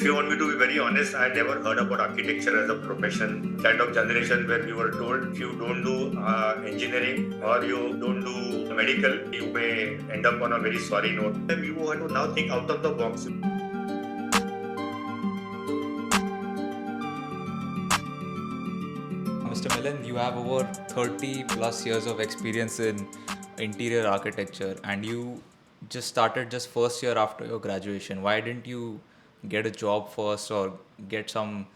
If you want me to be very honest, I never heard about architecture as a profession. Kind of generation where we were told if you don't do engineering or you don't do medical, you may end up on a very sorry note. And you want to now think out of the box. Mr. Milind, you have over 30 plus years of experience in interior architecture and you just started just first year after your graduation. Why didn't you get a job first or get some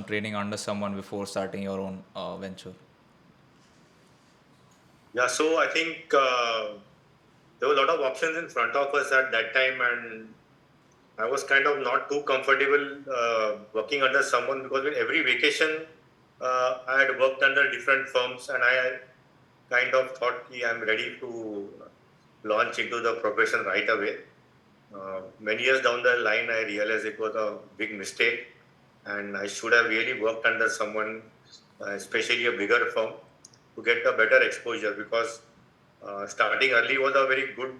training under someone before starting your own venture? Yeah, so I think there were a lot of options in front of us at that time, and I was kind of not too comfortable working under someone because with every vacation I had worked under different firms, and I kind of thought I'm ready to launch into the profession right away. Many years down the line, I realized it was a big mistake, and I should have really worked under someone, especially a bigger firm, to get a better exposure because starting early was a very good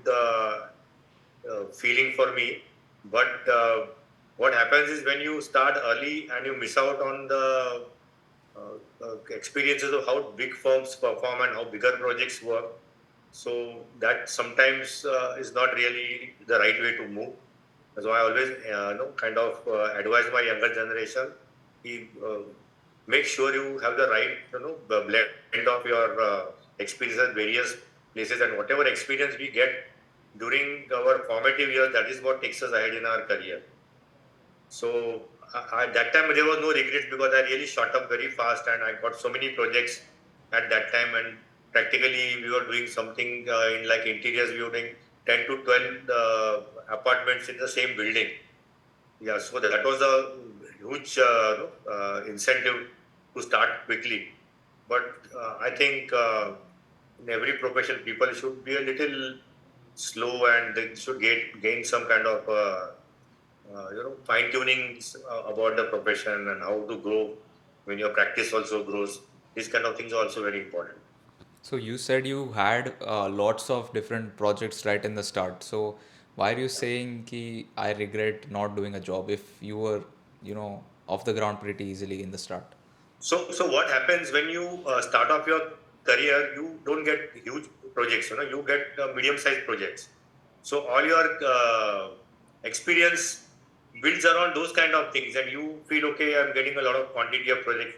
feeling for me. But what happens is when you start early and you miss out on the experiences of how big firms perform and how bigger projects work. So that sometimes is not really the right way to move. So I always kind of advise my younger generation. He, make sure you have the right the blend of your experience at various places, and whatever experience we get during our formative years, that is what takes us ahead in our career. So at that time there was no regrets because I really shot up very fast and I got so many projects at that time, and practically we were doing something in like interiors. We were doing 10 to 12 apartments in the same building. Yeah, so that was a huge incentive to start quickly. But I think in every profession people should be a little slow and they should gain some kind of fine tuning about the profession and how to grow when your practice also grows. These kind of things are also very important. So you said you had lots of different projects right in the start. So why are you saying ki I regret not doing a job if you were, off the ground pretty easily in the start? So what happens when you start off your career? You don't get huge projects. You get medium-sized projects. So all your experience builds around those kind of things, and you feel okay. I'm getting a lot of quantity of projects,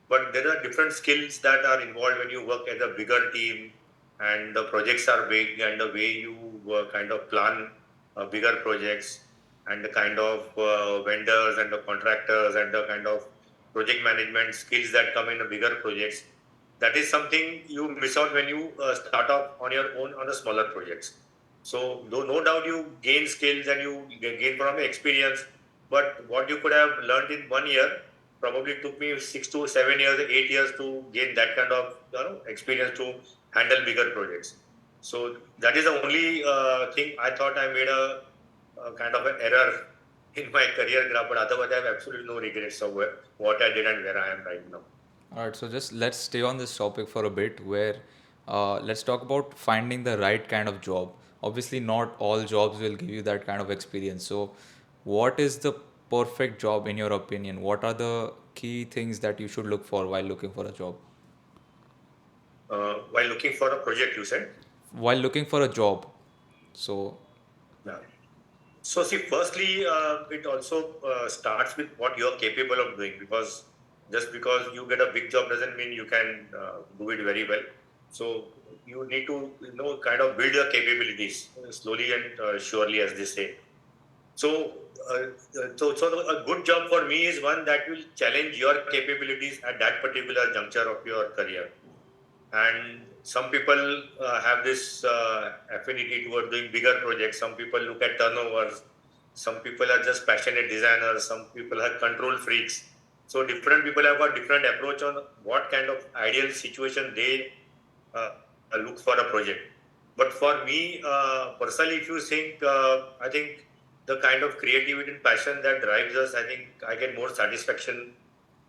but there are different skills that are involved when you work as a bigger team, and the projects are big, and the way you kind of plan bigger projects, and the kind of vendors and the contractors and the kind of project management skills that come in the bigger projects. That is something you miss out when you start off on your own on the smaller projects. So, though no doubt you gain skills and you gain from experience, but what you could have learned in 1 year probably took me 6 to 7 years, 8 years to gain that kind of experience to handle bigger projects. So that is the only thing I thought I made a kind of an error in my career graph, but otherwise I have absolutely no regrets of what I did and where I am right now. All right, so just let's stay on this topic for a bit where let's talk about finding the right kind of job. Obviously, not all jobs will give you that kind of experience. So, what is the perfect job in your opinion? What are the key things that you should look for while looking for a job? While looking for a project, you said? While looking for a job. So, Yeah. So see, firstly, it also starts with what you're capable of doing, because just because you get a big job doesn't mean you can do it very well. So you need to kind of build your capabilities slowly and surely, as they say. So, a good job for me is one that will challenge your capabilities at that particular juncture of your career. And some people have this affinity toward doing bigger projects. Some people look at turnovers. Some people are just passionate designers. Some people are control freaks. So different people have got different approach on what kind of ideal situation they uh, look for a project. But for me personally, if you think, I think the kind of creativity and passion that drives us, I think I get more satisfaction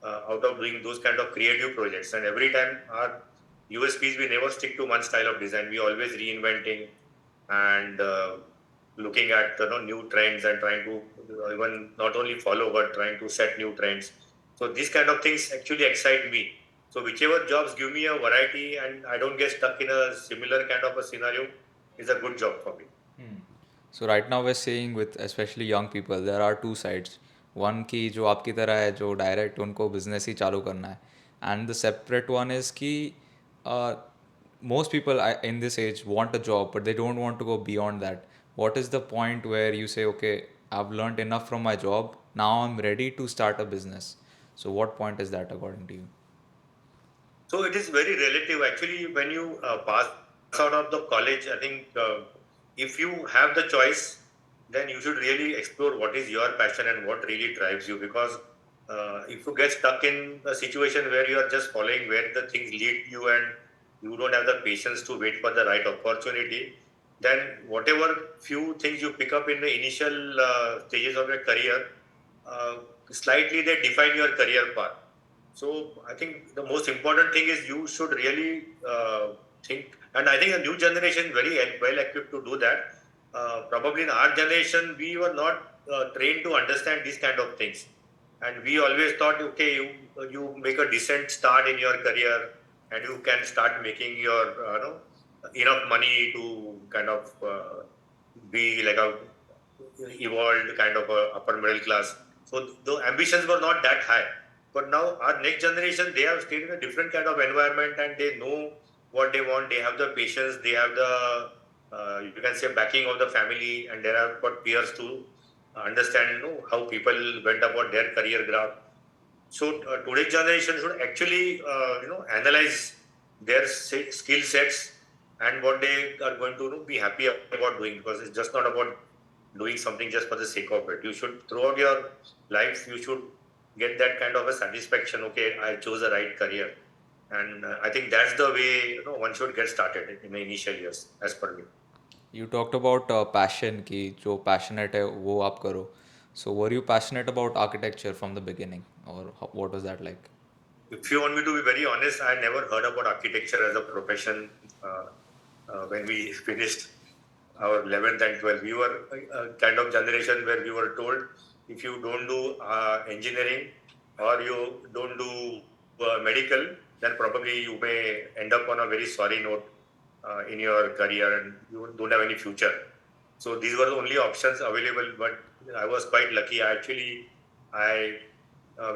out of doing those kind of creative projects. And every time our USPs, we never stick to one style of design. We always reinventing, and looking at new trends and trying to even not only follow but trying to set new trends. So these kind of things actually excite me. So whichever jobs give me a variety and I don't get stuck in a similar kind of a scenario is a good job for me. So right now we're seeing with especially young people there are two sides. One की जो आपकी तरह है जो direct उनको business ही चालू करना है, and the separate one is कि uh, most people in this age want a job but they don't want to go beyond that. What is the point where you say, okay, I've learned enough from my job, now I'm ready to start a business? So what point is that according to you? So it is very relative. Actually, when you pass out of the college, I think if you have the choice, then you should really explore what is your passion and what really drives you. Because if you get stuck in a situation where you are just following where the things lead you and you don't have the patience to wait for the right opportunity, then whatever few things you pick up in the initial stages of your career, uh, slightly they define your career path. So I think the most important thing is you should really think, and I think the new generation very well equipped to do that. Probably in our generation, we were not trained to understand these kind of things, and we always thought, okay, you make a decent start in your career, and you can start making your enough money to kind of be like a evolved kind of a upper middle class. So the ambitions were not that high. But now our next generation, they have stayed in a different kind of environment and they know what they want. They have the patience, they have the you can say backing of the family, and they have got peers to understand how people went about their career graph. So today's generation should actually analyze their skill sets and what they are going to be happy about doing, because it's just not about doing something just for the sake of it. You should throughout your life you should get that kind of a satisfaction. Okay, I chose the right career, and I think that's the way one should get started in the initial years, as per me. You talked about passion कि जो passionate है वो आप करो. So were you passionate about architecture from the beginning, or what was that like? If you want me to be very honest, I never heard about architecture as a profession when we finished our 11th and 12th. We were a kind of generation where we were told if you don't do engineering or you don't do medical, then probably you may end up on a very sorry note in your career and you don't have any future. So these were the only options available. But I was quite lucky. I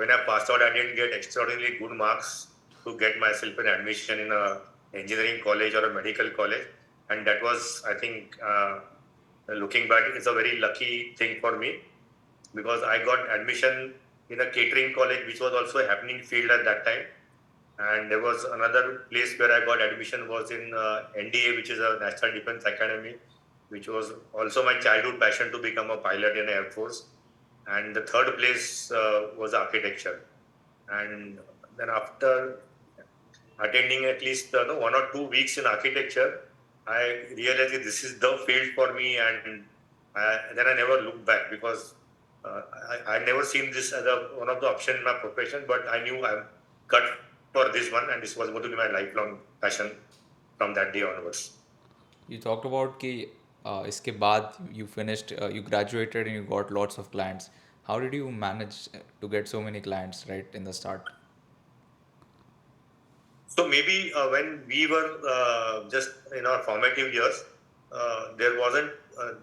when I passed out, I didn't get extraordinarily good marks to get myself an admission in a engineering college or a medical college, and that was, I think, looking back, it's a very lucky thing for me because I got admission in a catering college, which was also a happening field at that time. And there was another place where I got admission was in NDA, which is a National Defense Academy, which was also my childhood passion to become a pilot in the Air Force. And the third place was architecture. And then after attending at least 1 or 2 weeks in architecture, I realized that this is the field for me, and then I never looked back because I never seen this as one of the options in my profession. But I knew I'm cut for this one, and this was going to be my lifelong passion from that day onwards. You talked about कि इसके बाद you finished, you graduated and you got lots of clients. How did you manage to get so many clients right in the start? So maybe when we were just in our formative years, there wasn't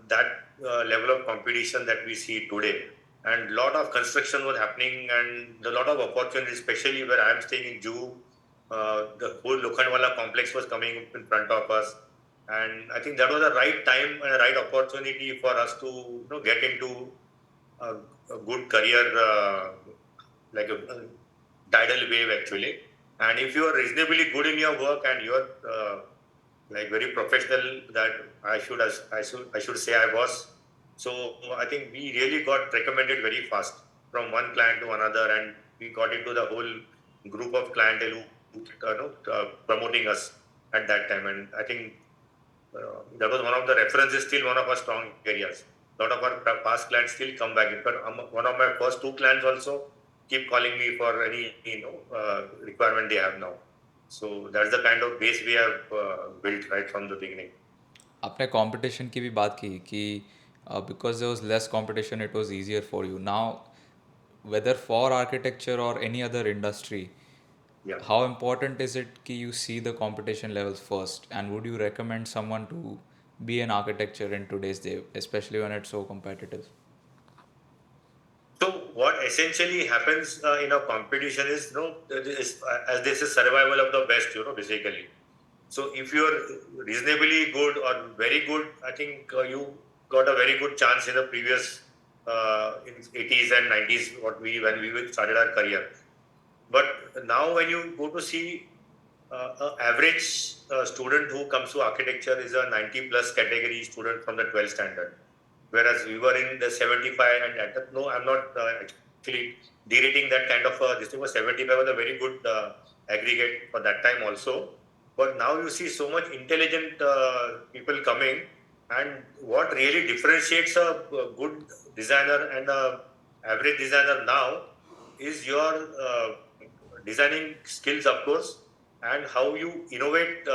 that level of competition that we see today. And a lot of construction was happening and a lot of opportunities, especially where I am staying in Juhu. The whole Lokhandwala complex was coming in front of us. And I think that was the right time and a right opportunity for us to get into a, a good career, like a tidal wave actually. And if you are reasonably good in your work and you are like very professional, that I should say I was. So I think we really got recommended very fast from one client to another, and we got into the whole group of clientele who promoting us at that time. And I think that was one of the references, still one of our strong areas. A lot of our past clients still come back. In fact, one of my first two clients also keep calling me for any requirement they have now. So that's the kind of base we have built right from the beginning. आपने competition की भी बात की कि because there was less competition, it was easier for you. Now, whether for architecture or any other industry, Yeah. how important is it that you see the competition levels first? And would you recommend someone to be an architecture in today's day, especially when it's so competitive? So what essentially happens in a competition is, as this is survival of the best, basically. So if you're reasonably good or very good, I think you got a very good chance in the previous in 80s and 90s, when we started our career. But now when you go to see an average student who comes to architecture is a 90 plus category student from the 12th standard, whereas we were in the 75, and no, I'm not actually derating that kind of this thing. Was 75 was a very good aggregate for that time also. But now you see so much intelligent people coming, and what really differentiates a good designer and a average designer now is your designing skills, of course, and how you innovate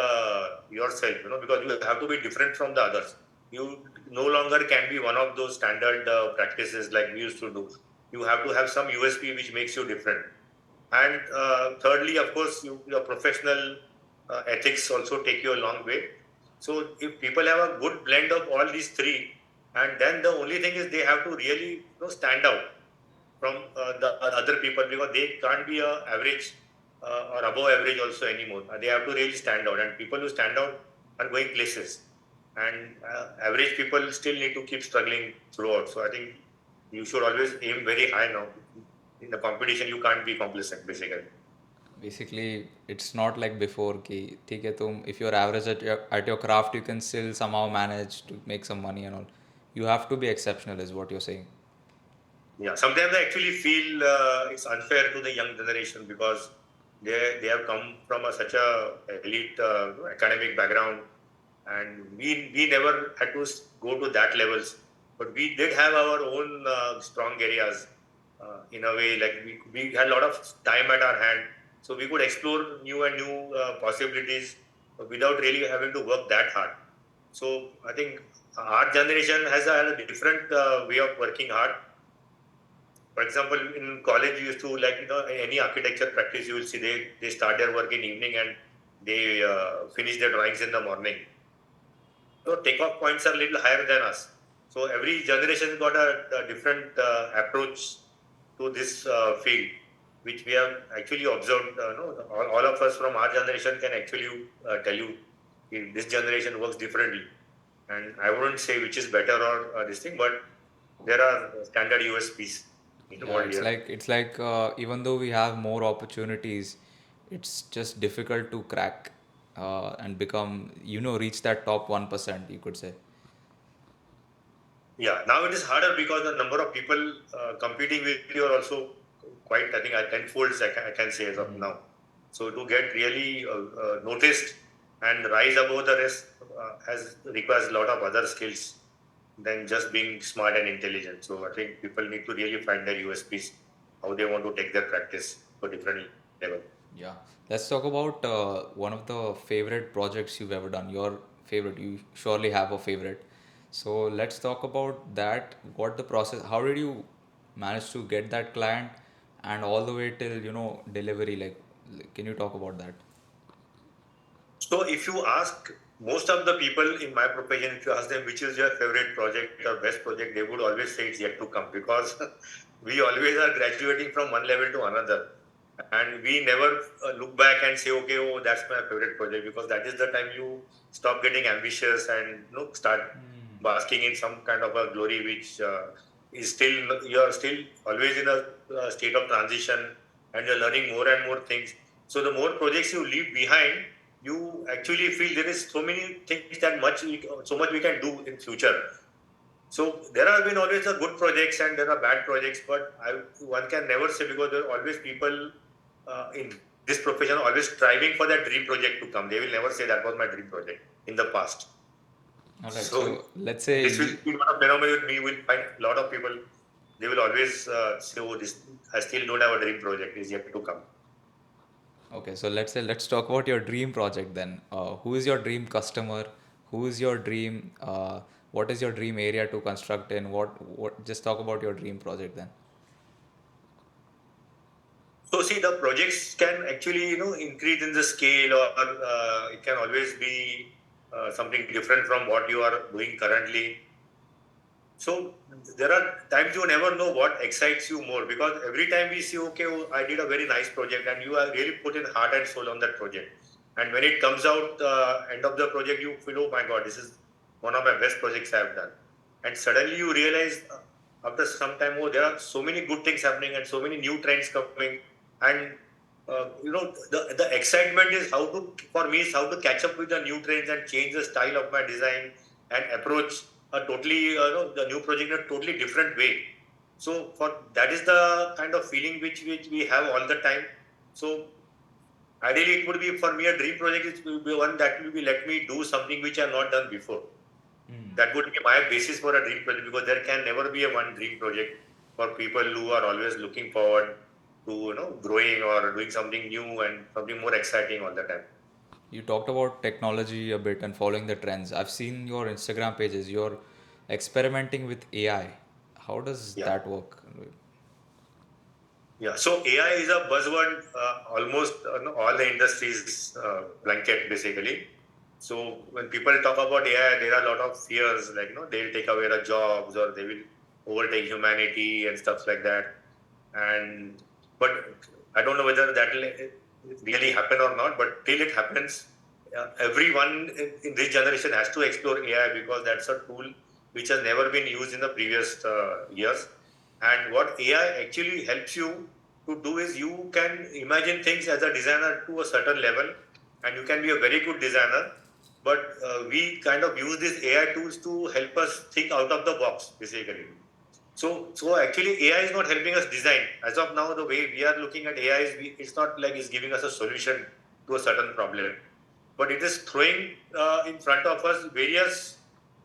yourself. Because you have to be different from the others. You no longer can be one of those standard practices like we used to do. You have to have some USP which makes you different. And thirdly, of course, your professional ethics also take you a long way. So if people have a good blend of all these three, and then the only thing is they have to really stand out from the other people, because they can't be a average or above average also anymore. They have to really stand out, and people who stand out are going places. And average people still need to keep struggling throughout. So I think you should always aim very high now. In the competition, you can't be complacent, basically. Basically, it's not like before कि ठीक है तुम if you're average at your craft, you can still somehow manage to make some money and all. You have to be exceptional, is what you're saying. Yeah, sometimes I actually feel it's unfair to the young generation, because they have come from such a elite academic background, and we never had to go to that levels, but we did have our own strong areas in a way. Like we had a lot of time at our hand, so we could explore new and new possibilities without really having to work that hard. So I think our generation has a different way of working hard. For example, in college, you used to, like, any architecture practice, you will see they start their work in evening, and they finish their drawings in the morning. So takeoff points are a little higher than us. So every generation got a different approach to this field, which we have actually observed. No, all of us from our generation can actually tell you if this generation works differently. And I wouldn't say which is better or this thing, but there are standard USPs Yeah, involved it's here. like it's like even though we have more opportunities, it's just difficult to crack and become, reach that top 1%, you could say. Yeah, now it is harder because the number of people competing with you are also quite, I think, tenfold, I can say, as of now. So to get really noticed and rise above the rest has requires a lot of other skills than just being smart and intelligent. So I think people need to really find their USPs, how they want to take their practice to different level. Yeah. Let's talk about one of the favorite projects you've ever done. Your favorite. You surely have a favorite. So let's talk about that. What the process, how did you manage to get that client and all the way till, delivery? Like, can you talk about that? So if you ask most of the people in my profession, if you ask them which is your favorite project or best project, they would always say it's yet to come, because we always are graduating from one level to another. And we never look back and say, okay, oh, that's my favorite project, because that is the time you stop getting ambitious and start basking in some kind of a glory, which is still, you're still always in a state of transition, and you're learning more and more things. So the more projects you leave behind, you actually feel there is so many things that so much we can do in future. So there have been always the good projects and there are bad projects, but one can never say, because there are always people in this profession always striving for that dream project to come. They will never say that was my dream project in the past. All right. So So let's say this will you, be one of phenomenon with me. Will find a lot of people. They will always say, "Oh, this I still don't have a dream project. Is yet to come." okay, so let's talk about your dream project then. Who is your dream customer? Who is your dream what is your dream area to construct in? What just talk about your dream project then. So see, the projects can actually, increase in the scale, or it can always be something different from what you are doing currently. So there are times you never know what excites you more, because every time we see, okay, oh, I did a very nice project, and you are really put in heart and soul on that project. And when it comes out, end of the project, you feel, oh my God, this is one of my best projects I have done. And suddenly you realize after some time, oh, there are so many good things happening and so many new trends coming. And the excitement is for me, is how to catch up with the new trends and change the style of my design and approach a totally the new project in a totally different way. So for that is the kind of feeling which we have all the time. So ideally, it would be for me a dream project is will be one that will be let me do something which I have not done before. That would be my basis for a dream project, because there can never be a one dream project for people who are always looking forward to growing or doing something new and something more exciting all the time. You talked about technology a bit and following the trends. I've seen your Instagram pages. You're experimenting with AI. How does Yeah. that work? Yeah, so AI is a buzzword, almost all the industries blanket basically. So when people talk about AI, there are a lot of fears, like they'll take away the jobs or they will overtake humanity and stuff like that. And but I don't know whether that will really happen or not. But till it happens, everyone in this generation has to explore AI, because that's a tool which has never been used in the previous years. And what AI actually helps you to do is you can imagine things as a designer to a certain level, and you can be a very good designer. But we kind of use these AI tools to help us think out of the box, basically. So actually, AI is not helping us design. As of now, the way we are looking at AI is it's not like it's giving us a solution to a certain problem, but it is throwing in front of us various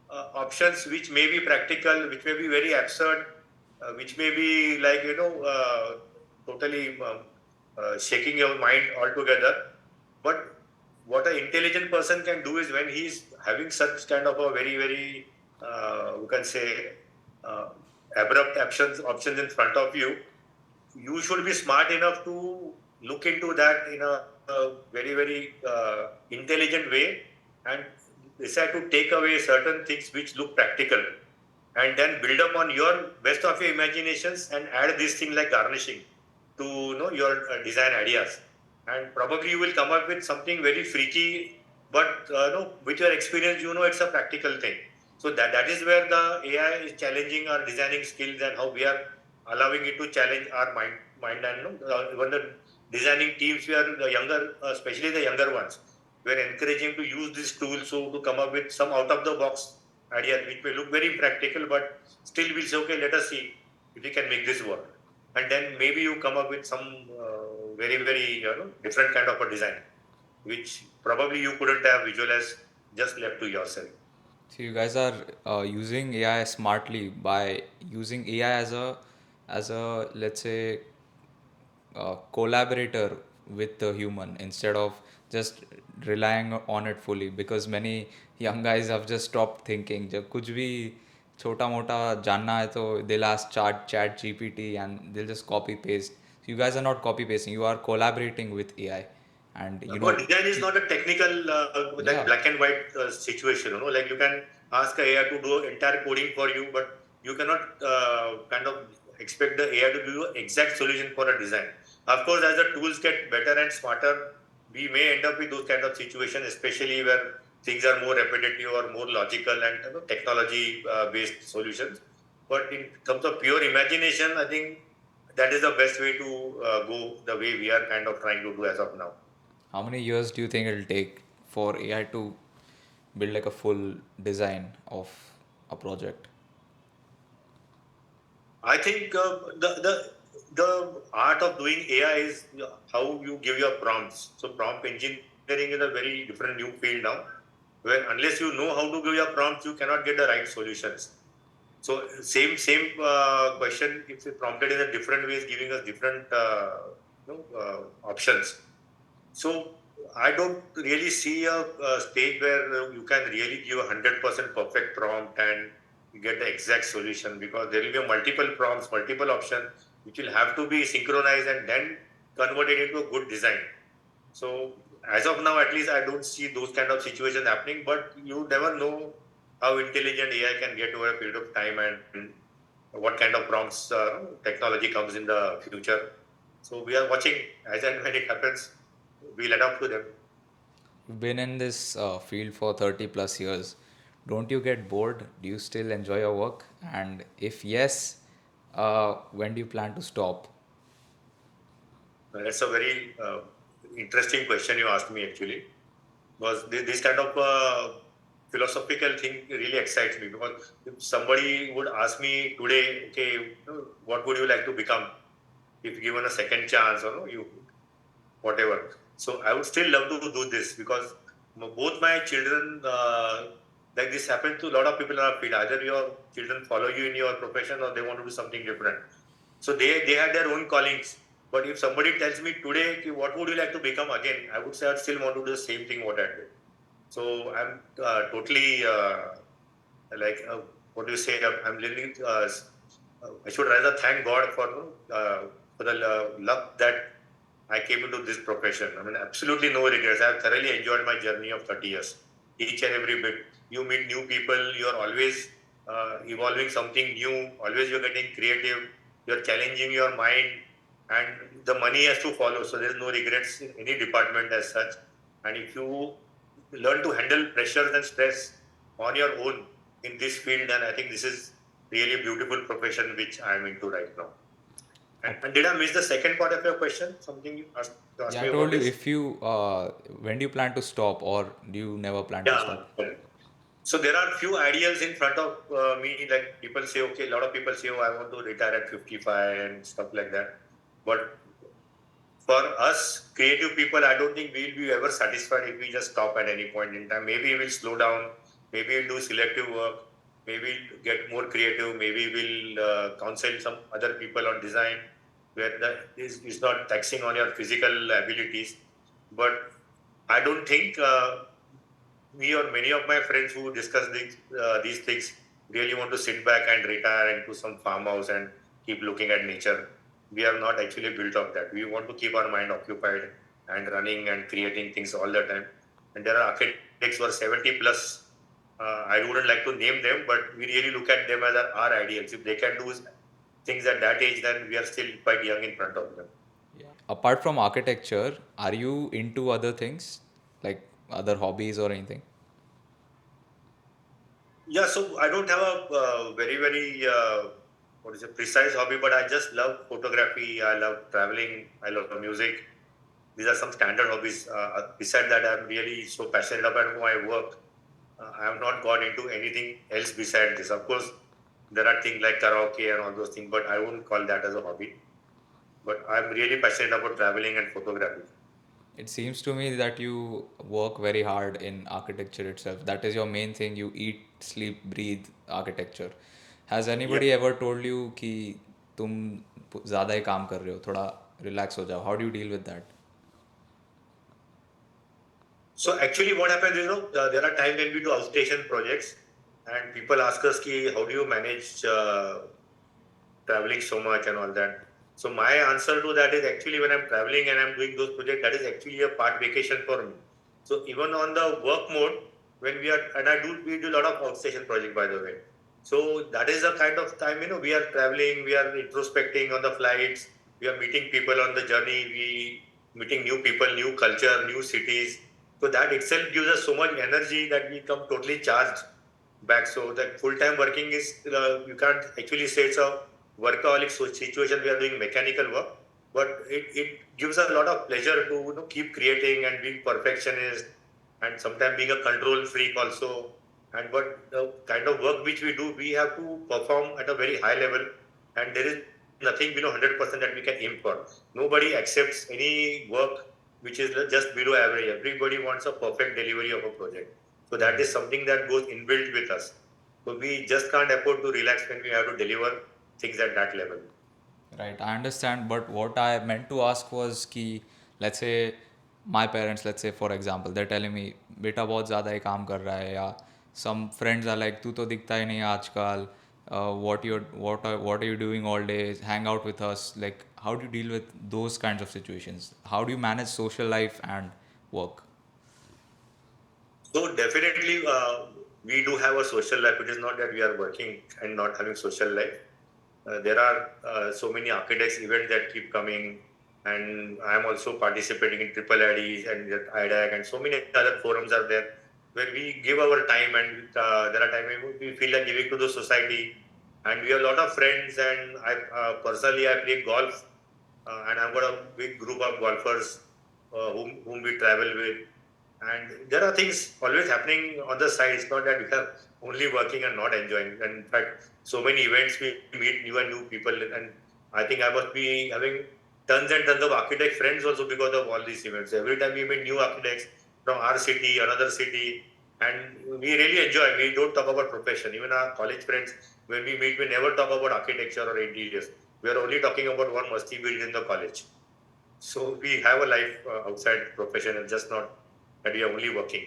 options which may be practical, which may be very absurd, which may be like totally shaking your mind altogether. But what an intelligent person can do is when he's having such kind of a very very we can say uh, abrupt options in front of you, you should be smart enough to look into that in a very very intelligent way, and decide to take away certain things which look practical, and then build up on your best of your imaginations and add this thing like garnishing to your design ideas. And probably you will come up with something very freaky, but with your experience, it's a practical thing. So that is where the AI is challenging our designing skills, and how we are allowing it to challenge our mind. And even the designing teams, we are the younger, especially the younger ones, we are encouraging to use this tool, so to come up with some out of the box idea which may look very practical, but still we'll say, okay, let us see if we can make this work. And then maybe you come up with some very very different kind of a design, which probably you couldn't have visualized just left to yourself. So you guys are using AI smartly by using AI as a let's say collaborator with the human instead of just relying on it fully, because many young guys have just stopped thinking जब कुछ भी छोटा मोटा जानना है तो they'll ask chat GPT and they'll just copy paste. So you guys are not copy pasting, you are collaborating with AI. And But design is not a technical, like yeah. black and white situation. Like you can ask a AI to do entire coding for you, but you cannot kind of expect the AI to give you exact solution for a design. Of course, as the tools get better and smarter, we may end up with those kind of situations, especially where things are more repetitive or more logical and technology based solutions. But in terms of pure imagination, I think that is the best way to go, the way we are kind of trying to do as of now. How many years do you think it'll take for AI to build like a full design of a project? I think the art of doing AI is how you give your prompts. So prompt engineering is a very different new field now, where unless you know how to give your prompts, you cannot get the right solutions. So same question, if it's prompted in a different way, is giving us different options. So I don't really see a stage where you can really give a 100% perfect prompt and you get the exact solution, because there will be multiple prompts, multiple options, which will have to be synchronized and then converted into a good design. So as of now, at least I don't see those kind of situations happening. But you never know how intelligent AI can get over a period of time, and what kind of prompts technology comes in the future. So we are watching as and when it happens. We'll adapt to them. You've been in this field for 30 plus years. Don't you get bored? Do you still enjoy your work? And if yes, when do you plan to stop? That's a very interesting question you asked me, actually, because this kind of philosophical thing really excites me. Because if somebody would ask me today, okay, what would you like to become if given a second chance, or no, you whatever. So I would still love to do this, because both my children, like this happened to a lot of people in our field. Either your children follow you in your profession or they want to do something different. So they had their own callings. But if somebody tells me today, "Okay, what would you like to become again?" I would say I still want to do the same thing what I did. So I'm totally like what do you say? I'm living. I should rather thank God for the luck that I came into this profession. I mean, absolutely no regrets. I've thoroughly enjoyed my journey of 30 years. Each and every bit. You meet new people. You're always evolving something new. Always you're getting creative. You're challenging your mind, and the money has to follow. So there's no regrets in any department as such. And if you learn to handle pressures and stress on your own in this field, then I think this is really a beautiful profession which I'm into right now. And did I miss the second part of your question? Something you asked Yeah, I me about told you this? if you, when do you plan to stop or do you never plan to Yeah. stop? Correct. So there are few ideals in front of me. Like people say, okay, a lot of people say, oh, I want to retire at 55 and stuff like that. But for us creative people, I don't think we'll be ever satisfied if we just stop at any point in time. Maybe we'll slow down, maybe we'll do selective work, maybe we'll get more creative, maybe we'll counsel some other people on design where that is not taxing on your physical abilities. But I don't think me or many of my friends who discuss these things really want to sit back and retire into some farmhouse and keep looking at nature. We are not actually built of that. We want to keep our mind occupied and running and creating things all the time. And there are architects who are 70 plus. I wouldn't like to name them, but we really look at them as our ideals. If they can do things at that age, then we are still quite young in front of them. Apart from architecture, are you into other things like other hobbies or anything? Yeah, so I don't have a very what is it, precise hobby, but I just love photography. I love traveling. I love music. These are some standard hobbies. Besides that, I'm really so passionate about my work. I have not gone into anything else beside this. Of course, there are things like karaoke and all those things, but I wouldn't call that as a hobby. But I'm really passionate about traveling and photography. It seems to me that you work very hard in architecture itself. That is your main thing. You eat, sleep, breathe architecture. Has Yeah. anybody ever told you कि तुम ज़्यादा ही काम कर रहे हो, थोड़ा relax हो जाओ? How do you deal with that? So actually, what happens is, there are times when we do outstation projects, and people ask us, "Ki, how do you manage traveling so much and all that?" So my answer to that is actually when I'm traveling and I'm doing those projects, that is actually a part vacation for me. So even on the work mode, when we are, and we do a lot of outstation project, by the way. So that is the kind of time, we are traveling, we are introspecting on the flights, we are meeting people on the journey, we meeting new people, new culture, new cities. So that itself gives us so much energy that we come totally charged back. So that full-time working is, you can't actually say it's a workaholic situation. We are doing mechanical work, but it gives a lot of pleasure to keep creating and being perfectionist, and sometimes being a control freak also. And but the kind of work which we do, we have to perform at a very high level, and there is nothing below 100% that we can aim for. Nobody accepts any work which is just below average. Everybody wants a perfect delivery of a project. So that is something that goes inbuilt with us. So we just can't afford to relax when we have to deliver things at that level. Right, I understand, but what I meant to ask was कि let's say my parents, let's say for example, they're telling me बेटा बहुत ज़्यादा ही काम कर रहा है, या some friends are like तू तो दिखता ही नहीं आजकल, what are you doing all day, hang out with us. Like, how do you deal with those kinds of situations? How do you manage social life and work? So definitely, we do have a social life. It is not that we are working and not having social life. There are so many architects events that keep coming, and I am also participating in triple IDs and IDAC, and so many other forums are there where we give our time, and there are times when we feel like giving to the society. And we have a lot of friends, and I personally I play golf, and I've got a big group of golfers whom we travel with, and there are things always happening on the side. It's not that we are only working and not enjoying. And in fact, so many events we meet new and new people. And I think I must be having tons and tons of architect friends also because of all these events. Every time we meet new architects from our city, another city, and we really enjoy. We don't talk about profession. Even our college friends, when we meet, we never talk about architecture or interiors. We are only talking about what must be built in the college. So we have a life outside profession and just not that we are only working.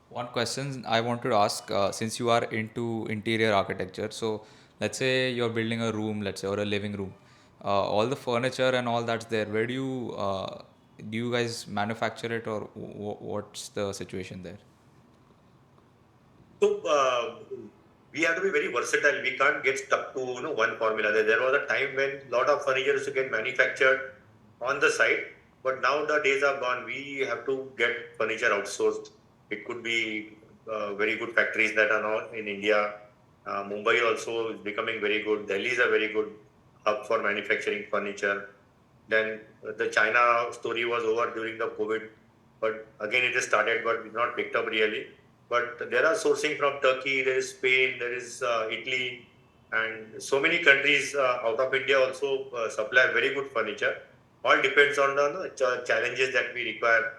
One question I wanted to ask, since you are into interior architecture, so let's say you're building a room, let's say, or a living room, all the furniture and all that's there. Where do you guys manufacture it, or what's the situation there? So we have to be very versatile. We can't get stuck to one formula. There was a time when a lot of furniture used to get manufactured on the site, but now the days are gone. We have to get furniture outsourced. It could be very good factories that are now in India. Mumbai also is becoming very good. Delhi is a very good hub for manufacturing furniture. Then the China story was over during the COVID, but again it has started, but it's not picked up really. But there are sourcing from Turkey, there is Spain, there is Italy, and so many countries out of India also supply very good furniture. All depends on the challenges that we require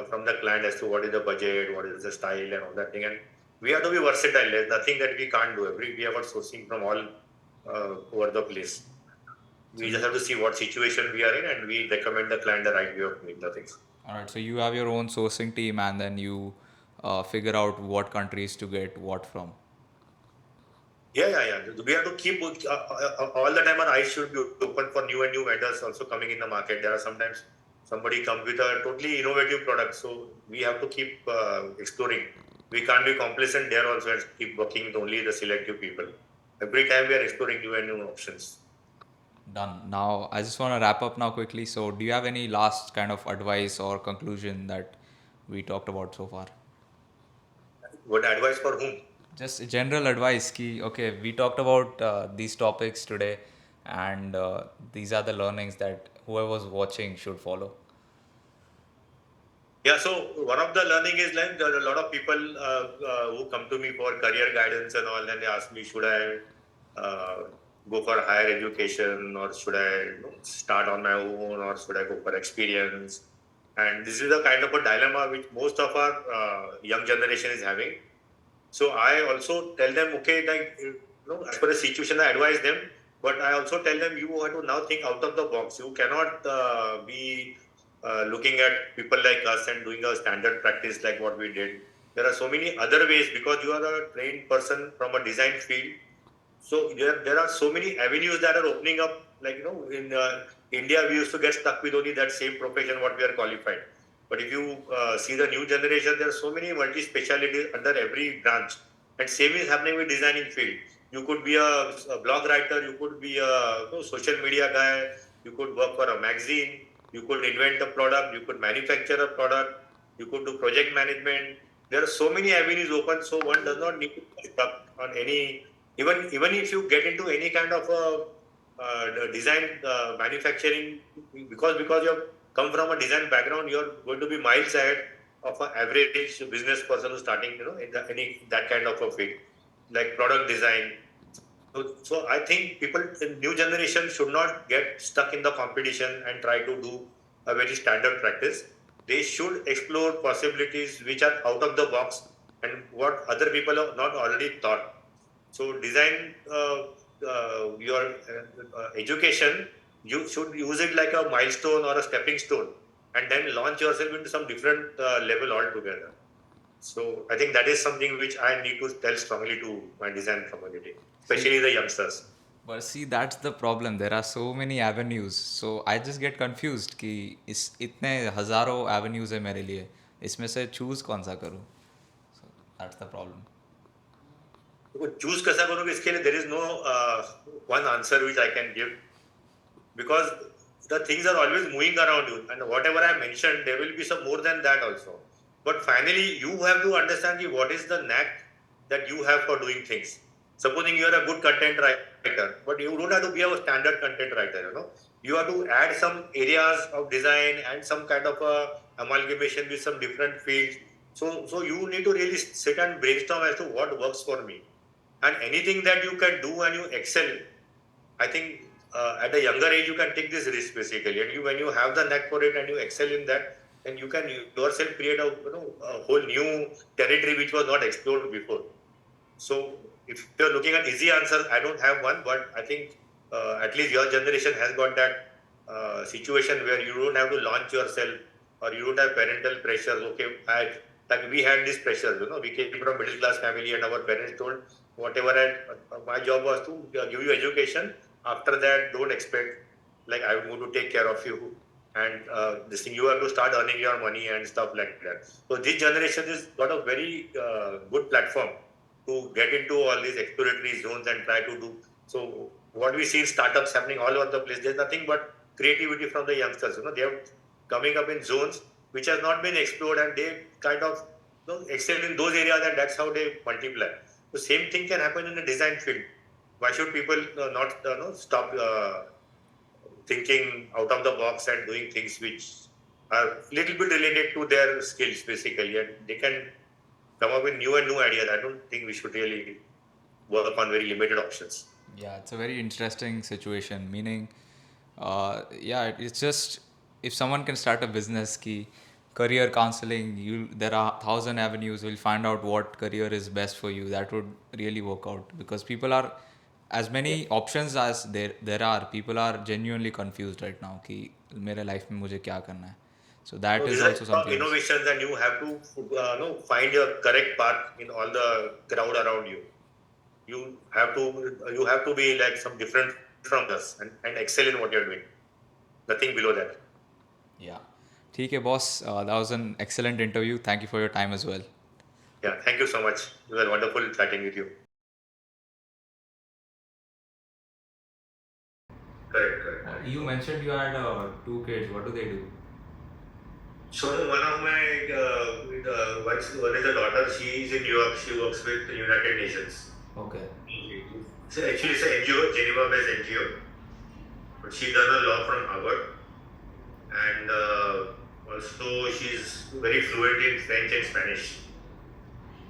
from the client as to what is the budget, what is the style, and all that thing. And we have to be versatile. There's nothing that we can't do. We have got sourcing from all over the place. So We just you, have to see what situation we are in, and we recommend the client the right way of doing the things. all right. So you have your own sourcing team, and then you figure out what countries to get what from. Yeah. We have to keep all the time. Our eyes should be open for new and new vendors also coming in the market. There are sometimes somebody comes with a totally innovative product, so we have to keep exploring. We can't be complacent there also and keep working with only the selective people. Every time we are exploring new and new options. Done. Now, I just want to wrap up now quickly. So, do you have any last kind of advice or conclusion that we talked about so far? What advice for whom? Just general advice. Ki, okay, we talked about these topics today, and these are the learnings that whoever's watching should follow. Yeah, so one of the learning is like there are a lot of people who come to me for career guidance and all, and they ask me, should I go for higher education or should I start on my own or should I go for experience? And this is the kind of a dilemma which most of our young generation is having. So I also tell them, okay, like as per the situation, I advise them, but I also tell them you have to now think out of the box. You cannot be looking at people like us and doing a standard practice like what we did. There are so many other ways because you are a trained person from a design field. So there are so many avenues that are opening up. Like in India, we used to get stuck with only that same profession what we are qualified. But if you see the new generation, there are so many multi-specialties under every branch. And same is happening with designing field. You could be a blog writer, you could be a social media guy, you could work for a magazine, you could invent a product, you could manufacture a product, you could do project management. There are so many avenues open, so one does not need to be stuck on any. Even if you get into any kind of a design manufacturing, because you have come from a design background, you're going to be miles ahead of an average business person who's starting, in any that kind of a field, like product design. So I think people in new generation should not get stuck in the competition and try to do a very standard practice. They should explore possibilities which are out of the box and what other people have not already thought. So design your education. You should use it like a milestone or a stepping stone. and then launch yourself into some different level altogether. So I think that is something which I need to tell strongly to my design community, especially the youngsters. But see, that's the problem. There are so many avenues. So I just get confused कि इस इतने हजारों avenues है मेरे लिए. इसमें से choose कौन सा करूँ? So that's the problem. तो चूज कैसा करोगे इसके लिए there is no one answer which I can give, because the things are always moving around you, and whatever I mentioned there will be some more than that also. But finally you have to understand what is the knack that you have for doing things. Supposing you are a good content writer, but you don't have to be a standard content writer, you have to add some areas of design and some kind of a amalgamation with some different fields. So you need to really sit and brainstorm as to what works for me, and anything that you can do and you excel. I think at a younger age you can take this risk basically, and when you have the knack for it and you excel in that, then you can yourself create a whole new territory which was not explored before. So if you're looking at easy answers, I don't have one, but I think at least your generation has got that situation where you don't have to launch yourself, or you don't have parental pressures. Okay, like we had this pressure, we came from middle class family and our parents told whatever my job was to give you education. After that, don't expect like I'm going to take care of you, and this thing you have to start earning your money and stuff like that. So this generation has got a very good platform to get into all these exploratory zones and try to do. So what we see in startups happening all over the place, there's nothing but creativity from the youngsters. They are coming up in zones which has not been explored, and they kind of excel in those areas, and that's how they multiply. The same thing can happen in the design field. Why should people not stop thinking out of the box and doing things which are little bit related to their skills basically, and they can come up with new and new ideas. I don't think we should really work on very limited options. Yeah, it's a very interesting situation. Meaning, yeah, it's just if someone can start a business, ki career counseling, there are 1,000 avenues. We'll find out what career is best for you. That would really work out, because people are as many options as there are. People are genuinely confused right now. कि मेरे life में मुझे क्या करना है. So that So is these also are something else. innovations, and you have to find your correct path in all the crowd around you. You have to be like some different from us, and excel in what you're doing. Nothing below that. Yeah. ठीक है boss. That was an excellent interview. Thank you for your time as well. Yeah, thank you so much. It was wonderful chatting with you. Correct. You mentioned you had 2 kids. What do they do? So one of my one is a daughter. She is in New York. She works with the United Nations. Okay. So actually, it's an NGO, Geneva-based NGO. But she done a law from Harvard, and also she's very fluent in French and Spanish,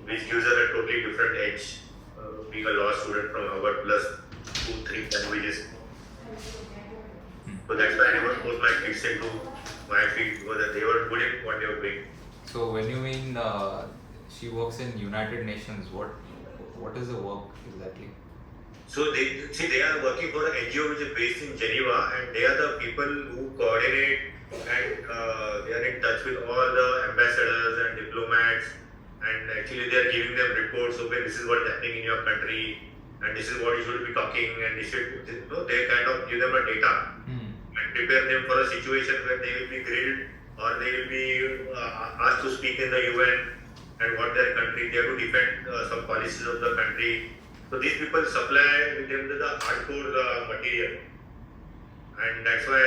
which gives her a totally different edge. Being a law student from Harvard plus 2-3 languages. So that's why I never forced my kids into my field, because they were good in what they were doing. So when you mean she works in United Nations, what is the work exactly? So they are working for an NGO which is based in Geneva, and they are the people who coordinate, and they are in touch with all the ambassadors and diplomats, and actually they are giving them reports. Okay, this is what is happening in your country, and this is what you should be talking, and they kind of give them a data and prepare them for a situation where they will be grilled, or they will be asked to speak in the UN, and what their country, they have to defend some policies of the country. So these people supply them the hardcore material, and that's why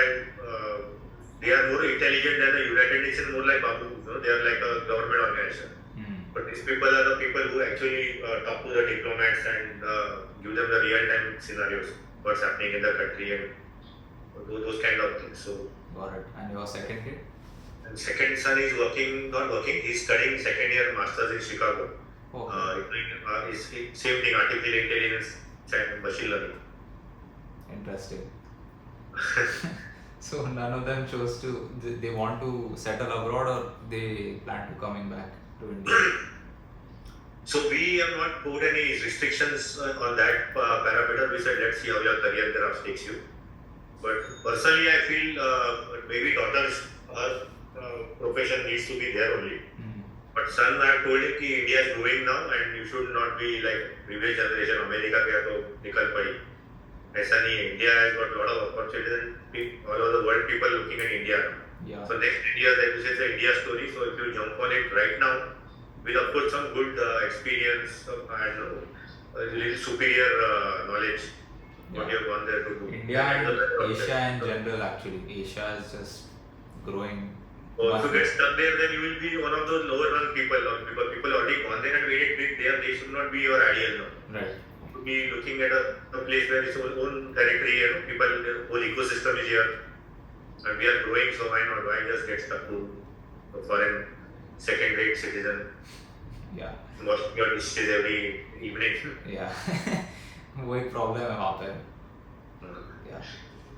they are more intelligent than the United Nations, more like Babu. They are like a government organization. But these people are the people who actually talk to the diplomats and give them the real-time scenarios, what's happening in the country, and those kind of things. So. Got it. And your second kid? And second son is not working. He's studying second year masters in Chicago. It's same thing, artificial intelligence and machine learning. Interesting. So none of them chose to, they want to settle abroad, or they plan to coming back to India? So we have not put any restrictions on that parameter. We said, let's see how your career graph takes you. But personally, I feel maybe daughters are profession needs to be there only. Mm. But son, I have told him कि India is growing now and you should not be like previous generation. America गया तो निकल पड़ी. ऐसा नहीं है. India has got a lot of opportunities and all over the world people looking at India. Yeah. So next 10 years, like you say, it's an India story. So if you jump on it right now, with of course some good experience and a little superior knowledge, what you have gone there to do. India and Asia in general, actually. Asia is just growing. So if you get stuck there, then you will be one of those lower rung people, or people already gone there and made it big there. They should not be your ideal now. Right. To be looking at a place where it's own territory, people, the whole ecosystem is here, and we are growing. So why not? Why just get stuck to a foreign second-rate citizen? Yeah. Washing your dishes every evening. Yeah. वही problem है वहाँ पे. Yeah.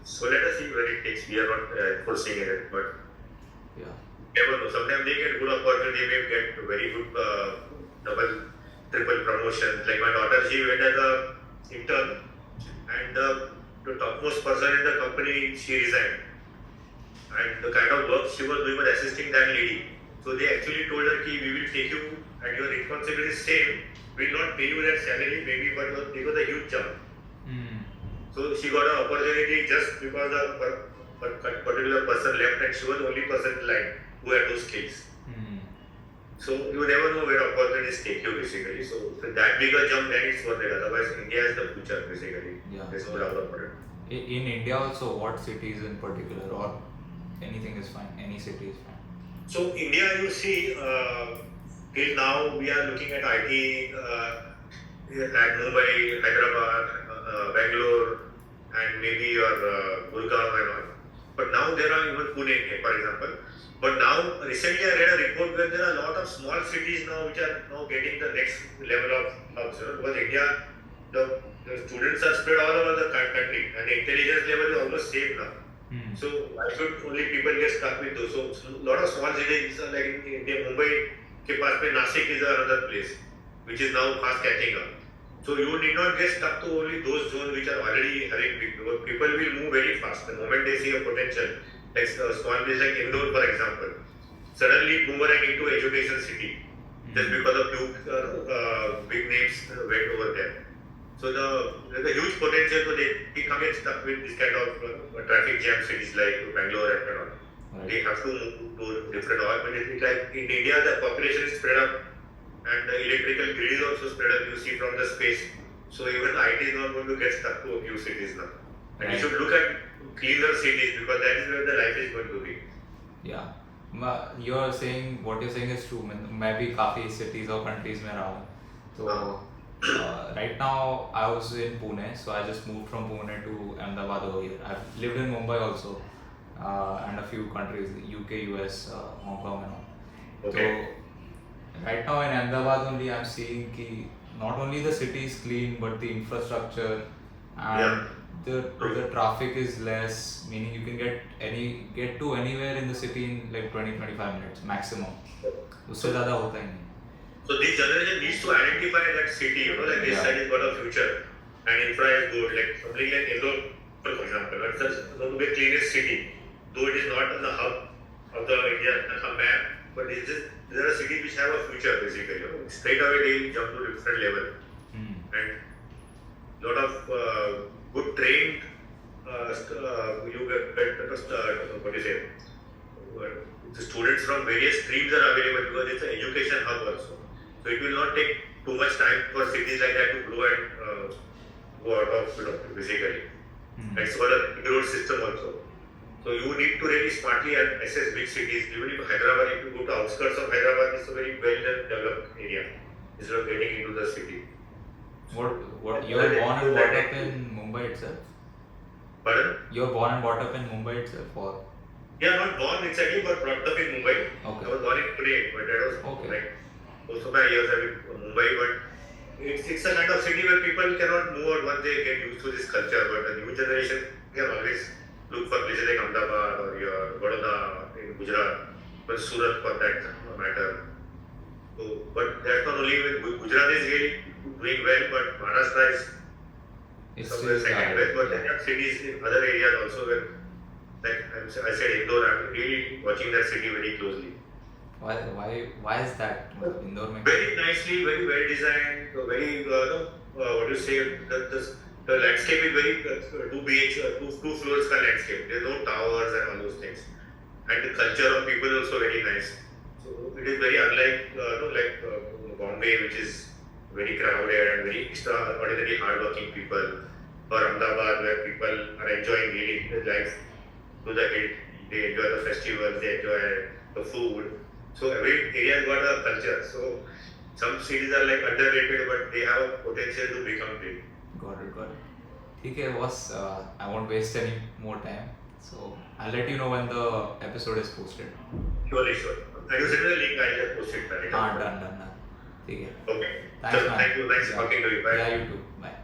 So let us see where it takes. We are not forcing it, but yeah. Never know. Sometimes they get good opportunity. They may get very good double, triple promotions. Like my daughter, she went as a intern, and the topmost person in the company, she resigned. And the kind of work she was doing was assisting that lady. So they actually told her, "Ki we will take you, and your responsibility is same. We will not pay you that salary, maybe, but it was a huge jump." So she got an opportunity just because a particular person left, and she was the only person in line who had those skills. So you never know where opportunities take you basically. So that bigger jump, then it's worth it. Otherwise, India is the future basically. Yeah. There's no doubt about it. In India also, what cities in particular, or anything is fine, any city is fine? So India, you see, till now we are looking at IT at Mumbai, Hyderabad, Bangalore, and maybe your Gurgaon and all. But now there are even Pune, for example. But now, recently I read a report where there are a lot of small cities now which are now getting the next level of hubs. Because India, the students are spread all over the country and the intelligence level is almost same now. So why should only people get stuck with those? So a lot of small cities like in India, Mumbai के पास में Nashik is another place which is now fast catching up. So you need not get stuck to only those zones which are already having big. People will move very fast. The moment they see a potential, like a small place like Indore, for example, suddenly boomerang into education city just because of few big names went over there. So there's a huge potential. So they come in stuck with this kind of traffic jam cities like Bangalore and all. Right. They have to move to different oil. But it's like in India, the population is spread up. And the electrical grid is also spread up, you see from the space. So even IT is not going to get stuck to a few cities now. And you should look at cleaner cities because that is where the life is going to be. Yeah. You're saying, what you're saying is true. मैं भी काफी cities और countries में रहा हूँ. So right now I was in Pune, so I just moved from Pune to Ahmedabad over here. I've lived in Mumbai also, and a few countries, UK, US, Hong Kong and all. Okay. So, right now in Ahmedabad only I'm seeing कि not only the city is clean but the infrastructure and the traffic is less, meaning you can get to anywhere in the city in like 20-25 minutes maximum. उससे ज़्यादा होता ही नहीं. So this generation needs to identify that city, like this side has got a future and infra is good, like something like Indore, for example, it's just going to be the cleanest city, though it is not on the hub of the India map, but it's just there are cities which have a future basically. Straight away they jump to a different level. And lot of good trained you get what do you say? The students from various streams are available because it's an education hub also. So it will not take too much time for cities like that to grow and go out of basically. And it's got a road system also. So you need to really smartly assess which cities. Even if Hyderabad, if you go to outskirts of Hyderabad, it's a very well developed area instead of getting into the city. What you were born and brought up in Mumbai itself? Pardon? You were born and brought up in Mumbai itself, or? Yeah, not born exactly, but brought up in Mumbai. Okay. I was born in Pune, but that was like most of my years have been Mumbai. But it's a kind of city where people cannot move out once they get used to this culture. But the new generation can always look for places like Ahmedabad or your Vadodara in Gujarat, but Surat for that matter. So, but that's not only when Gujarat is really doing well, but Maharashtra is somewhere second best. But there are cities in other areas also where Like I said, Indore. I'm really watching that city very closely. Why is that? Indore में Very nicely, very well designed, very no, what do you say? The landscape is very 2 floors ka landscape. There's no towers and all those things, and the culture of people is also very nice. So it is very unlike no, like Bombay, which is very crowded and very extraordinarily hardworking people, or Ahmedabad, where people are enjoying really their life to the hilt. They enjoy the festivals, they enjoy the food. So every area has got a culture. So some cities are like underrated, but they have potential to become big. Got it, got it. ठीक है boss, I won't waste any more time. So I'll let you know when the episode is posted. Surely, sure. And you send me the link, I'll just post it. हाँ, done. ठीक है. Okay. Thanks, So man. thank you. Nice Yeah. talking to you. Bye. Yeah, you too. Bye.